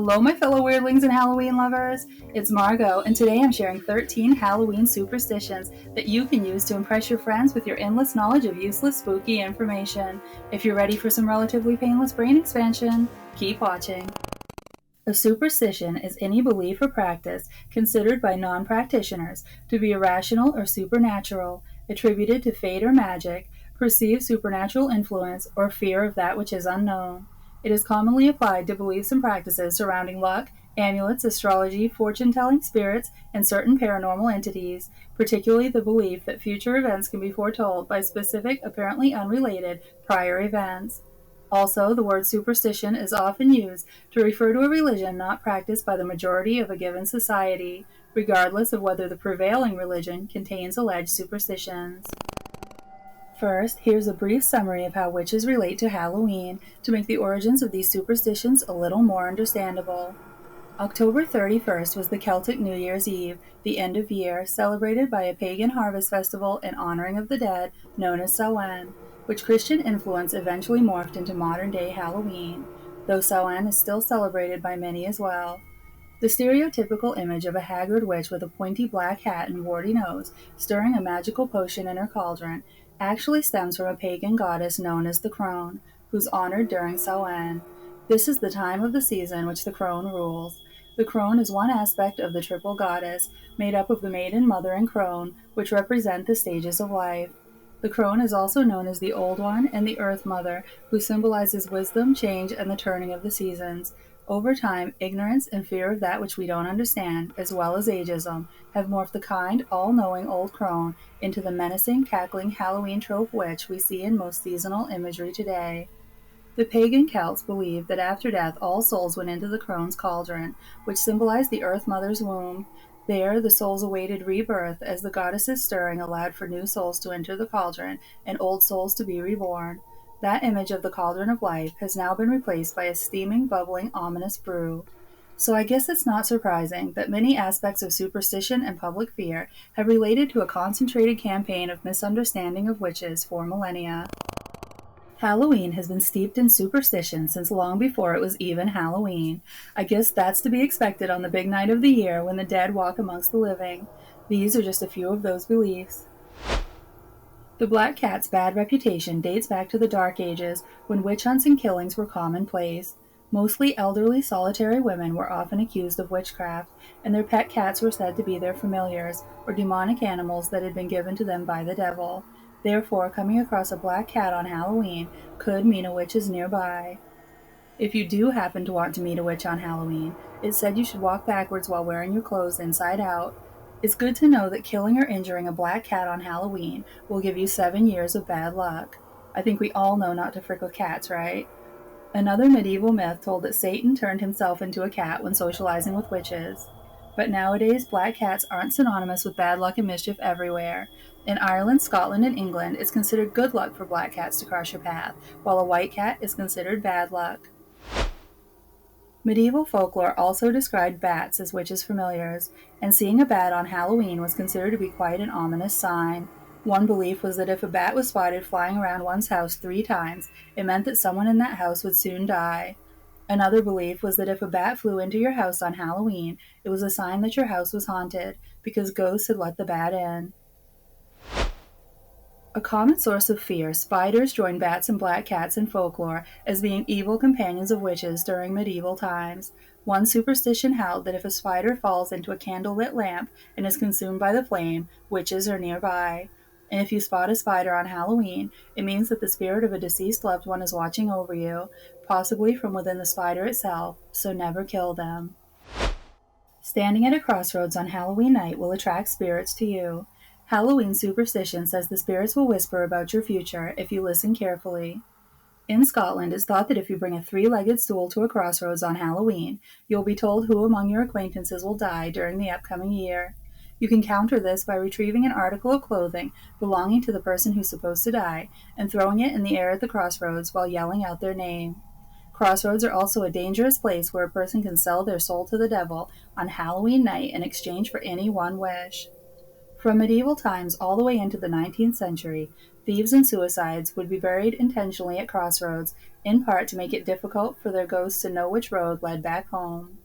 Hello, my fellow weirdlings and Halloween lovers. It's Margot, and today I'm sharing 13 Halloween superstitions that you can use to impress your friends with your endless knowledge of useless, spooky information. If you're ready for some relatively painless brain expansion, keep watching. A superstition is any belief or practice considered by non-practitioners to be irrational or supernatural, attributed to fate or magic, perceived supernatural influence, or fear of that which is unknown. It is commonly applied to beliefs and practices surrounding luck, amulets, astrology, fortune-telling spirits, and certain paranormal entities, particularly the belief that future events can be foretold by specific, apparently unrelated, prior events. Also, the word superstition is often used to refer to a religion not practiced by the majority of a given society, regardless of whether the prevailing religion contains alleged superstitions. First, here's a brief summary of how witches relate to Halloween to make the origins of these superstitions a little more understandable. October 31st was the Celtic New Year's Eve, the end of year, celebrated by a pagan harvest festival in honoring of the dead known as Samhain, which Christian influence eventually morphed into modern-day Halloween, though Samhain is still celebrated by many as well. The stereotypical image of a haggard witch with a pointy black hat and warty nose, stirring a magical potion in her cauldron, actually stems from a pagan goddess known as the crone, who's honored during Samhain. This is the time of the season which the crone rules. The crone is one aspect of the triple goddess, made up of the maiden, mother, and crone, which represent the stages of life. The crone is also known as the Old One and the Earth Mother, who symbolizes wisdom, change, and the turning of the seasons. Over time, ignorance and fear of that which we don't understand, as well as ageism, have morphed the kind, all-knowing old crone into the menacing, cackling Halloween trope witch we see in most seasonal imagery today. The pagan Celts believed that after death all souls went into the crone's cauldron, which symbolized the Earth Mother's womb. There, the souls awaited rebirth as the goddess's stirring allowed for new souls to enter the cauldron and old souls to be reborn. That image of the cauldron of life has now been replaced by a steaming, bubbling, ominous brew. So I guess it's not surprising that many aspects of superstition and public fear have related to a concentrated campaign of misunderstanding of witches for millennia. Halloween has been steeped in superstition since long before it was even Halloween. I guess that's to be expected on the big night of the year when the dead walk amongst the living. These are just a few of those beliefs. The black cat's bad reputation dates back to the Dark Ages, when witch hunts and killings were commonplace. Mostly elderly, solitary women were often accused of witchcraft, and their pet cats were said to be their familiars, or demonic animals that had been given to them by the devil. Therefore, coming across a black cat on Halloween could mean a witch is nearby. If you do happen to want to meet a witch on Halloween, it's said you should walk backwards while wearing your clothes inside out. It's good to know that killing or injuring a black cat on Halloween will give you 7 years of bad luck. I think we all know not to frick with cats, right? Another medieval myth told that Satan turned himself into a cat when socializing with witches. But nowadays, black cats aren't synonymous with bad luck and mischief everywhere. In Ireland, Scotland, and England, it's considered good luck for black cats to cross your path, while a white cat is considered bad luck. Medieval folklore also described bats as witches' familiars, and seeing a bat on Halloween was considered to be quite an ominous sign. One belief was that if a bat was spotted flying around one's house 3 times, it meant that someone in that house would soon die. Another belief was that if a bat flew into your house on Halloween, it was a sign that your house was haunted, because ghosts had let the bat in. A common source of fear, spiders joined bats and black cats in folklore as being evil companions of witches during medieval times. One superstition held that if a spider falls into a candlelit lamp and is consumed by the flame, witches are nearby. And if you spot a spider on Halloween, it means that the spirit of a deceased loved one is watching over you, possibly from within the spider itself, so never kill them. Standing at a crossroads on Halloween night will attract spirits to you. Halloween superstition says the spirits will whisper about your future if you listen carefully. In Scotland, it's thought that if you bring a 3-legged stool to a crossroads on Halloween, you'll be told who among your acquaintances will die during the upcoming year. You can counter this by retrieving an article of clothing belonging to the person who's supposed to die and throwing it in the air at the crossroads while yelling out their name. Crossroads are also a dangerous place where a person can sell their soul to the devil on Halloween night in exchange for any one wish. From medieval times all the way into the 19th century, thieves and suicides would be buried intentionally at crossroads, in part to make it difficult for their ghosts to know which road led back home.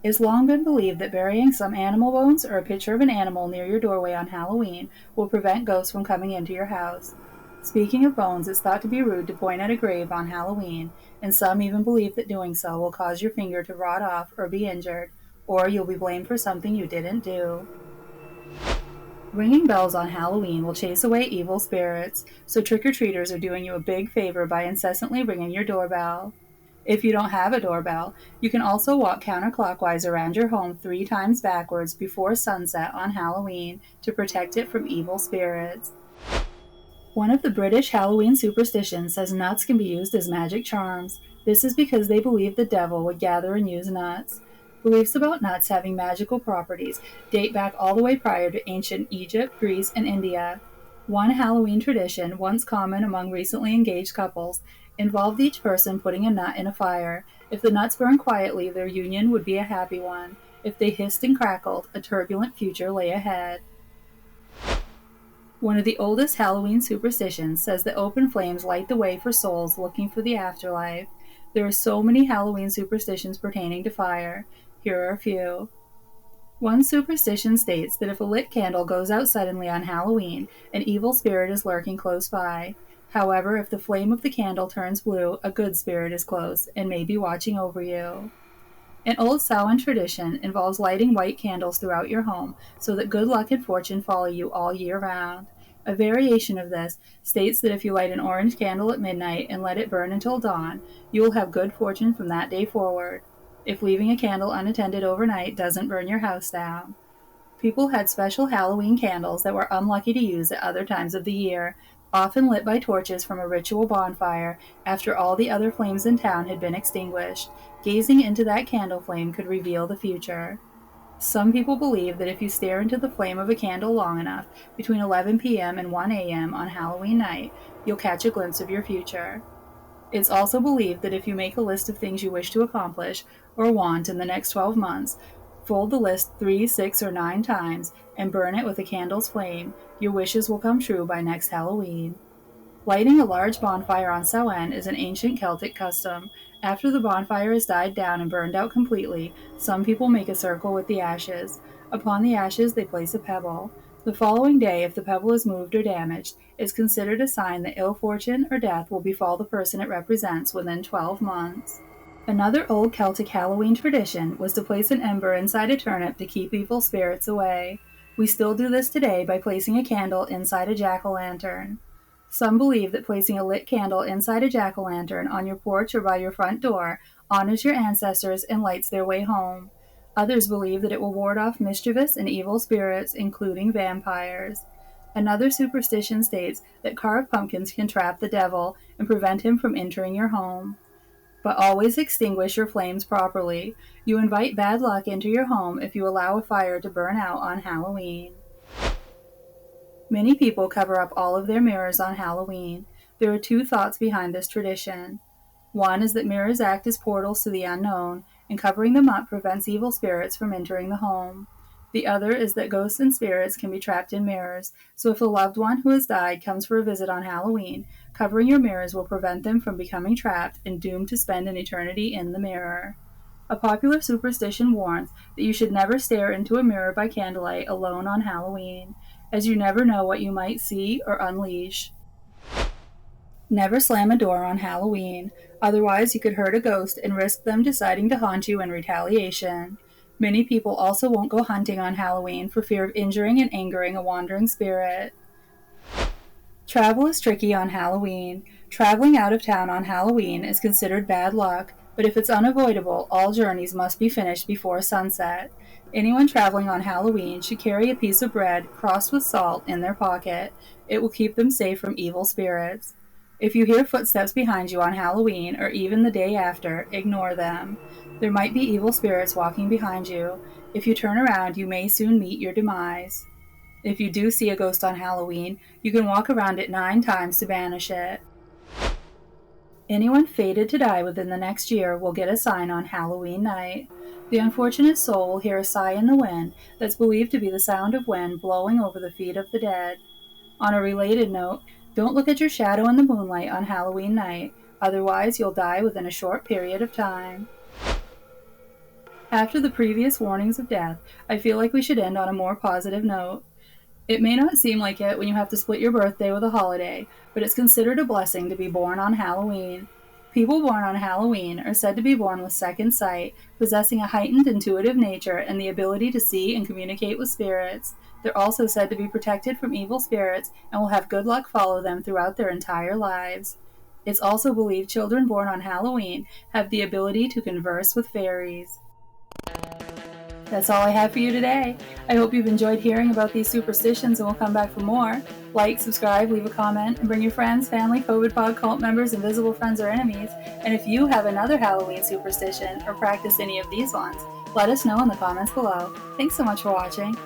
It's long been believed that burying some animal bones or a picture of an animal near your doorway on Halloween will prevent ghosts from coming into your house. Speaking of bones, it's thought to be rude to point at a grave on Halloween, and some even believe that doing so will cause your finger to rot off or be injured, or you'll be blamed for something you didn't do. Ringing bells on Halloween will chase away evil spirits, so trick-or-treaters are doing you a big favor by incessantly ringing your doorbell. If you don't have a doorbell, you can also walk counterclockwise around your home 3 times backwards before sunset on Halloween to protect it from evil spirits. One of the British Halloween superstitions says nuts can be used as magic charms. This is because they believe the devil would gather and use nuts. Beliefs about nuts having magical properties date back all the way prior to ancient Egypt, Greece, and India. One Halloween tradition, once common among recently engaged couples, involved each person putting a nut in a fire. If the nuts burned quietly, their union would be a happy one. If they hissed and crackled, a turbulent future lay ahead. One of the oldest Halloween superstitions says that open flames light the way for souls looking for the afterlife. There are so many Halloween superstitions pertaining to fire. Here are a few. One superstition states that if a lit candle goes out suddenly on Halloween, an evil spirit is lurking close by. However, if the flame of the candle turns blue, a good spirit is close and may be watching over you. An old Samhain tradition involves lighting white candles throughout your home so that good luck and fortune follow you all year round. A variation of this states that if you light an orange candle at midnight and let it burn until dawn, you will have good fortune from that day forward. If leaving a candle unattended overnight doesn't burn your house down. People had special Halloween candles that were unlucky to use at other times of the year, often lit by torches from a ritual bonfire after all the other flames in town had been extinguished. Gazing into that candle flame could reveal the future. Some people believe that if you stare into the flame of a candle long enough, between 11 p.m. and 1 a.m. on Halloween night, you'll catch a glimpse of your future. It's also believed that if you make a list of things you wish to accomplish or want in the next 12 months, fold the list 3, 6, or 9 times, and burn it with a candle's flame, your wishes will come true by next Halloween. Lighting a large bonfire on Samhain is an ancient Celtic custom. After the bonfire has died down and burned out completely, some people make a circle with the ashes. Upon the ashes, they place a pebble. The following day, if the pebble is moved or damaged, is considered a sign that ill fortune or death will befall the person it represents within 12 months. Another old Celtic Halloween tradition was to place an ember inside a turnip to keep evil spirits away. We still do this today by placing a candle inside a jack-o'-lantern. Some believe that placing a lit candle inside a jack-o'-lantern on your porch or by your front door honors your ancestors and lights their way home. Others believe that it will ward off mischievous and evil spirits, including vampires. Another superstition states that carved pumpkins can trap the devil and prevent him from entering your home. But always extinguish your flames properly. You invite bad luck into your home if you allow a fire to burn out on Halloween. Many people cover up all of their mirrors on Halloween. There are 2 thoughts behind this tradition. One is that mirrors act as portals to the unknown, and covering them up prevents evil spirits from entering the home. The other is that ghosts and spirits can be trapped in mirrors, so if a loved one who has died comes for a visit on Halloween, covering your mirrors will prevent them from becoming trapped and doomed to spend an eternity in the mirror. A popular superstition warns that you should never stare into a mirror by candlelight alone on Halloween, as you never know what you might see or unleash. Never slam a door on Halloween, otherwise you could hurt a ghost and risk them deciding to haunt you in retaliation. Many people also won't go hunting on Halloween for fear of injuring and angering a wandering spirit. Travel is tricky on Halloween. Traveling out of town on Halloween is considered bad luck, but if it's unavoidable, all journeys must be finished before sunset. Anyone traveling on Halloween should carry a piece of bread crossed with salt in their pocket. It will keep them safe from evil spirits. If you hear footsteps behind you on Halloween or even the day after, ignore them. There might be evil spirits walking behind you. If you turn around, you may soon meet your demise. If you do see a ghost on Halloween, you can walk around it 9 times to banish it. Anyone fated to die within the next year will get a sign on Halloween night. The unfortunate soul will hear a sigh in the wind that's believed to be the sound of wind blowing over the feet of the dead. On a related note, don't look at your shadow in the moonlight on Halloween night, otherwise you'll die within a short period of time. After the previous warnings of death, I feel like we should end on a more positive note. It may not seem like it when you have to split your birthday with a holiday, but it's considered a blessing to be born on Halloween. People born on Halloween are said to be born with second sight, possessing a heightened intuitive nature and the ability to see and communicate with spirits. They're also said to be protected from evil spirits and will have good luck follow them throughout their entire lives. It's also believed children born on Halloween have the ability to converse with fairies. That's all I have for you today. I hope you've enjoyed hearing about these superstitions and will come back for more. Like, subscribe, leave a comment, and bring your friends, family, COVID pod cult members, invisible friends, or enemies. And if you have another Halloween superstition or practice any of these ones, let us know in the comments below. Thanks so much for watching.